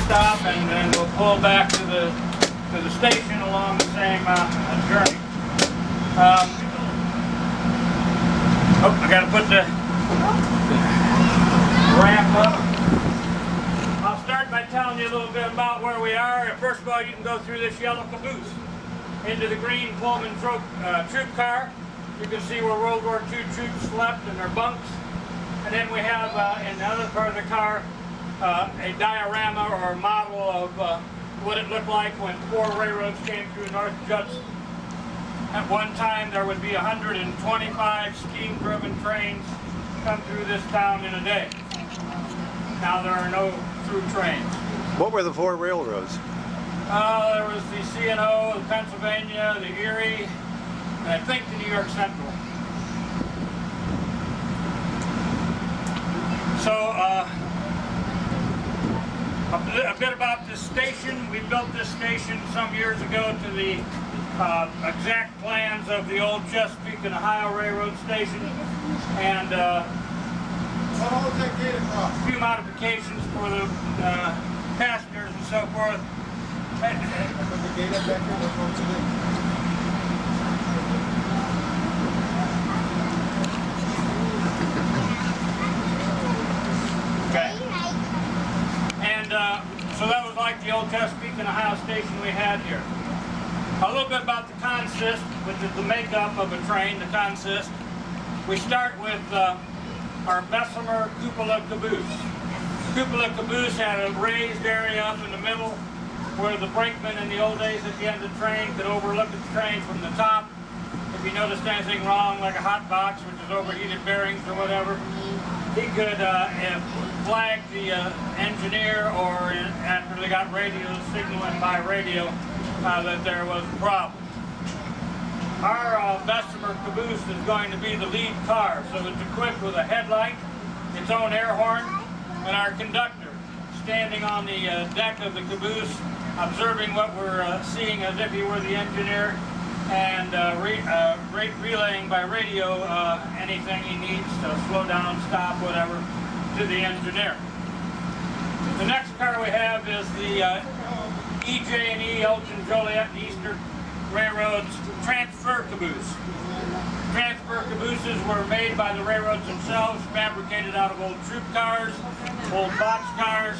stop, and then we'll pull back to the station along the same journey. I got to put the ramp up. I'll start by telling you a little bit about where we are. First of all, you can go through this yellow caboose into the green Pullman troop car. You can see where World War II troops slept in their bunks. And then we have in the other part of the car a diorama or a model of what it looked like when 4 railroads came through North Judson. At one time there would be 125 steam-driven trains come through this town in a day. Now there are no through trains. What were the 4 railroads? There was the C&O, the Pennsylvania, the Erie, and I think the New York Central. So, a bit about this station. We built this station some years ago to the exact plans of the old Chesapeake and Ohio Railroad Station, and a few modifications for the passengers and so forth. Okay. And so that was like the old Chesapeake and Ohio station we had here. A little bit about the consist, which is the makeup of a train, the consist. We start with our Bessemer cupola caboose. Cupola caboose had a raised area up in the middle where the brakeman in the old days at the end of the train could overlook the train from the top. If he noticed anything wrong, like a hot box, which is overheated bearings or whatever, he could flag the engineer, or after they got radio signaling by radio that there was a problem. Our Bessemer caboose is going to be the lead car, so it's equipped with a headlight, its own air horn, and our conductor standing on the deck of the caboose, observing what we're seeing as if he were the engineer, and relaying by radio anything he needs to slow down, stop, whatever, to the engineer. The next car we have is the EJ&E, Elgin, Joliet, and Eastern Railroad's transfer caboose. Transfer cabooses were made by the railroads themselves, fabricated out of old troop cars, old box cars.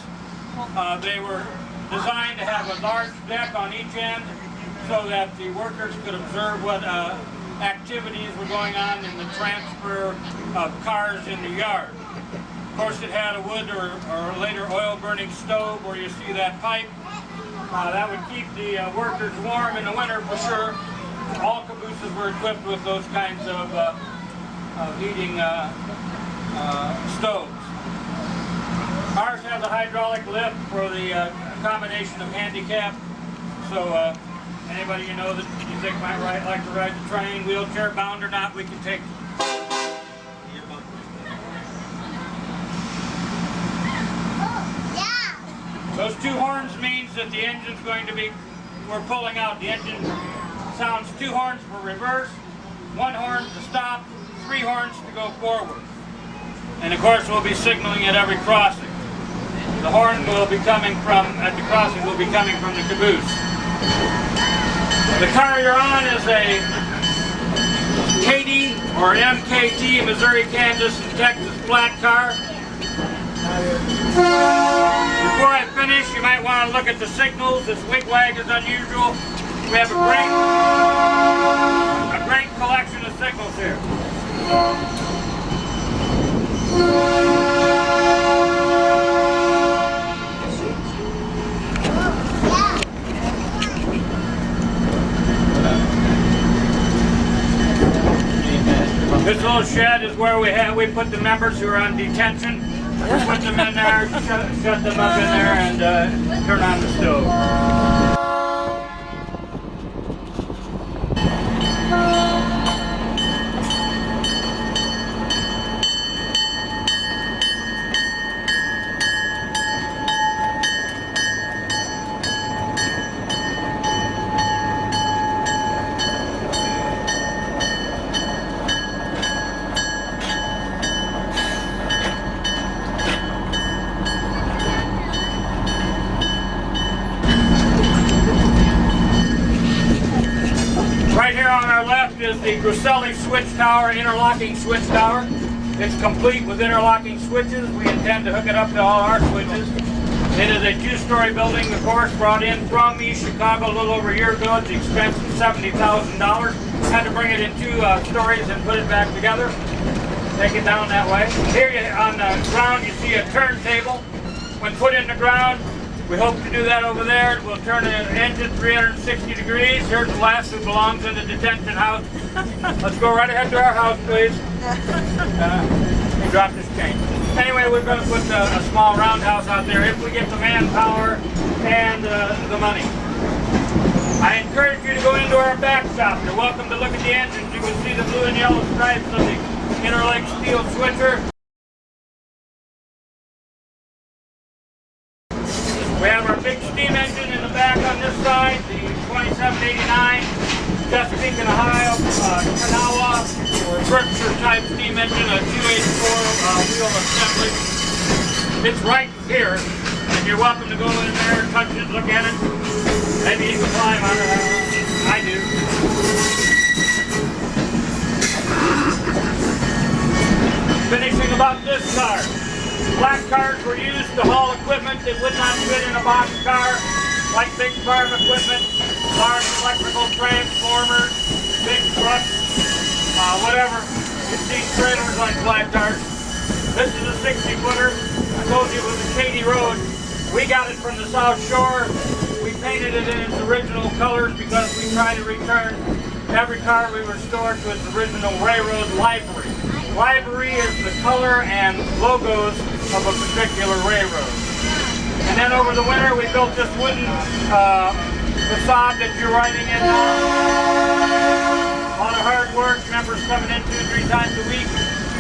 They were designed to have a large deck on each end so that the workers could observe what activities were going on in the transfer of cars in the yard. Of course, it had a wood or later oil-burning stove where you see that pipe. That would keep the workers warm in the winter for sure. All cabooses were equipped with those kinds of heating stoves. Ours has a hydraulic lift for the combination of handicap. So anybody you know that you think might like to ride the train, wheelchair bound or not, we can take them. Those 2 horns means that the engine's going to be, we're pulling out. The engine sounds 2 horns for reverse, 1 horn to stop, 3 horns to go forward. And of course we'll be signaling at every crossing. The horn will be coming from, at the crossing, will be coming from the caboose. The car you're on is a KD or MKT, Missouri, Kansas, and Texas flat car. Before I finish, you might want to look at the signals. This wigwag is unusual. We have a great collection of signals here. This little shed is where we put the members who are on detention. Put them in there, shut them up in there, and turn on the stove. switch tower, interlocking switch tower. It's complete with interlocking switches. We intend to hook it up to all our switches. It is a two-story building, of course, brought in from East Chicago a little over a year ago at the expense of $70,000. Had to bring it in two stories and put it back together. Take it down that way. Here on the ground you see a turntable. When put in the ground, we hope to do that over there. We'll turn the engine 360 degrees. Here's the last who belongs in the detention house. Let's go right ahead to our house, please. Drop this chain. Anyway, we're going to put a small roundhouse out there if we get the manpower and the money. I encourage you to go into our back shop. You're welcome to look at the engines. You can see the blue and yellow stripes of the interlake steel switcher. We have our big steam engine in the back on this side, the 2789 Chesapeake and Ohio Kanawha or Berkshire type steam engine, a 284 wheel assembly. It's right here, and you're welcome to go in there, touch it, look at it. Maybe you can climb on it. I do. Finishing about this car. Black cars were used to haul equipment that would not fit in a box car, like big farm equipment, large electrical transformers, big trucks, whatever. You see trailers like black cars. This is a 60-footer. I told you it was a Katy Road. We got it from the South Shore. We painted it in its original colors because we try to return every car we restored to its original railroad livery. Livery is the color and logos of a particular railroad. And then over the winter we built this wooden facade that you're riding in now. A lot of hard work, members coming in 2 or 3 times a week,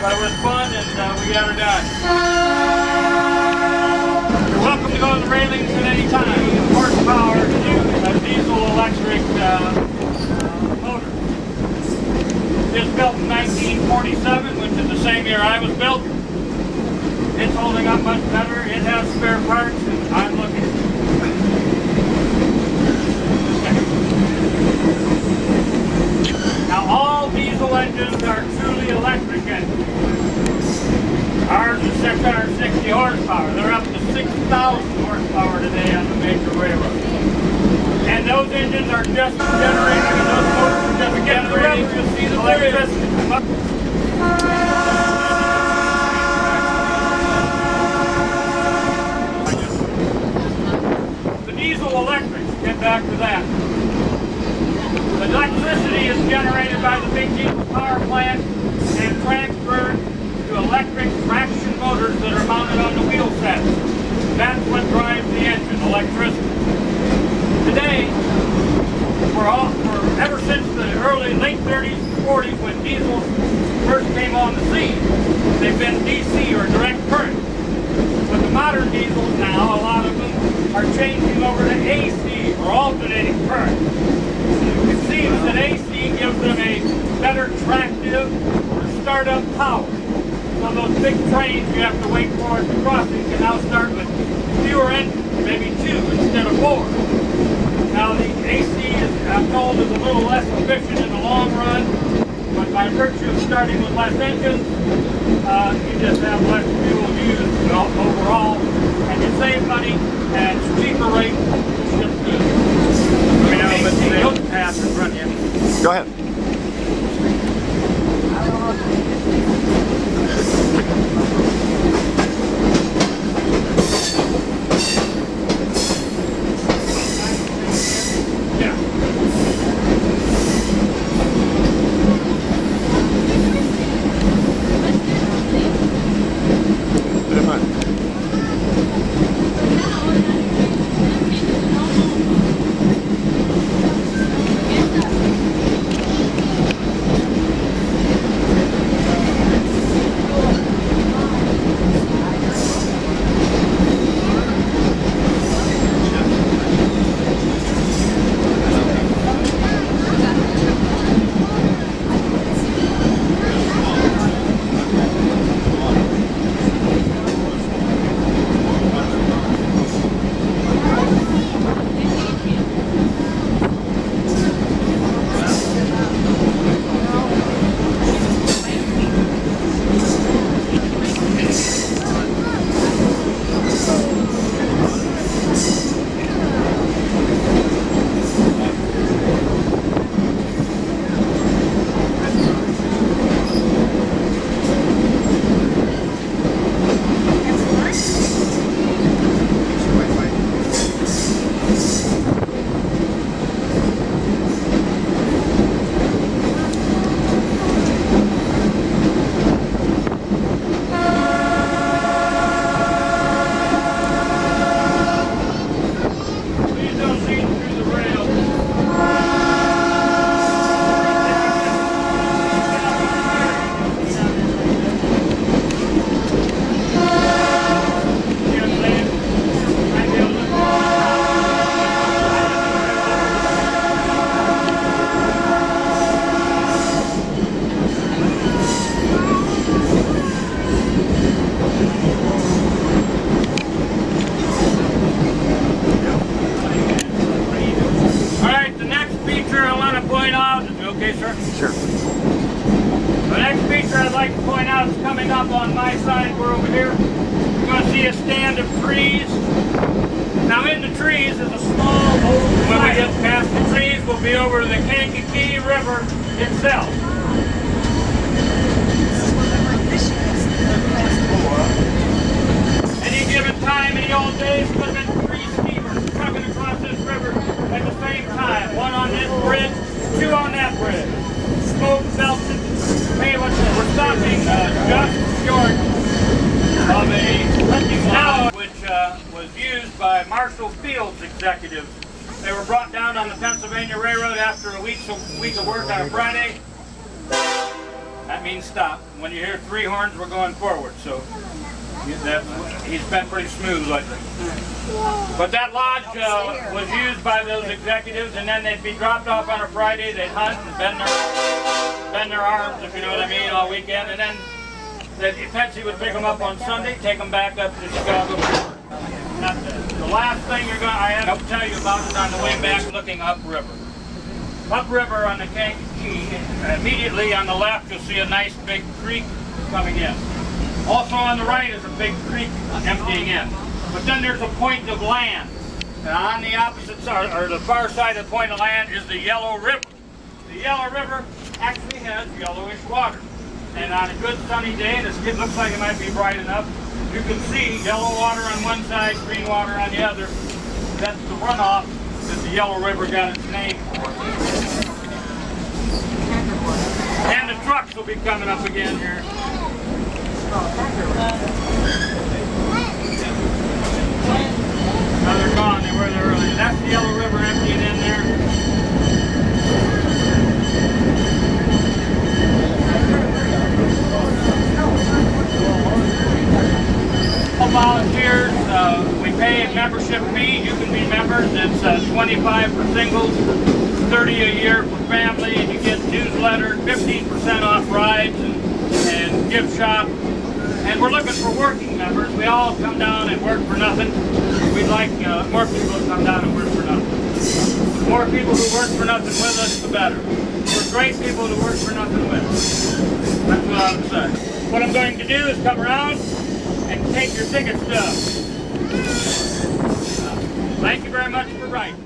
but it was fun and we got her done. You're welcome to go to the railings at any time. Horsepower a diesel electric motor. It's built in 1947, which is the same year I was built. It's holding up much better. It has spare parts, and I'm looking. Now, all diesel engines are truly electric engines. Ours is 660 horsepower. They're up to 6,000 horsepower today on the major railroads. And those engines are just generating, and those motors are just generating electricity. The diesel electrics, get back to that. The electricity is generated by the big diesel power plant and transferred to electric traction motors that are mounted on the wheel sets. That's what drives the engine, electricity. Today, ever since the late 30s, 40s, when diesels first came on the scene, they've been DC or direct current. But the modern diesels now, a lot of them, are changing over to AC or alternating current. It seems that AC gives them a better tractive or startup power. So those big trains you have to wait for at the crossing can now start with fewer engines, maybe 2 instead of 4. Now the AC is, I'm told, is a little less efficient in the long run, but by virtue of starting with less engines, you just have less fuel used overall, and you save money, and it's cheaper rate. It's just good. Let me know if it's the pass in front of you. Go ahead. right now it's coming up on my side. We're over here. You're going to see a stand of trees. Now in the trees is a small old when we get past the trees, we'll be over to the Kankakee River itself. Any given time, any old days, could have been 3 steamers trucking across this river at the same time. 1 on this bridge, 2 on that bridge. Smoke belching. Hey, we're stopping just short of a hunting line, which was used by Marshall Field's executives. They were brought down on the Pennsylvania Railroad after a week of work on a Friday. That means stop. When you hear 3 horns, we're going forward. So he's been pretty smooth lately. But that lodge was used by those executives, and then they'd be dropped off on a Friday. They'd hunt and bend their arms, if you know what I mean, all weekend, and then Patsy would pick them up on Sunday, take them back up to Chicago. The last thing I have to tell you about is on the way back, looking upriver. Upriver on the Kankakee, immediately on the left you'll see a nice big creek coming in. Also on the right is a big creek emptying in. But then there's a point of land. And on the opposite side, or the far side of the point of land, is the Yellow River. The Yellow River actually has yellowish water. And on a good sunny day, and it looks like it might be bright enough, you can see yellow water on one side, green water on the other. That's the runoff that the Yellow River got its name for. And the trucks will be coming up again here. Now they're gone, they were there earlier. That's the Yellow River emptying in there. Volunteers, we pay a membership fee. You can be members. It's 25 for singles, 30 a year for family, and you get newsletters, 15% off rides and gift shop. And we're looking for working members. We all come down and work for nothing. We'd like more people to come down and work for nothing. The more people who work for nothing with us, the better. We're great people to work for nothing with. That's what I would say. What I'm going to do is come around and take your ticket stub. Thank you very much for writing.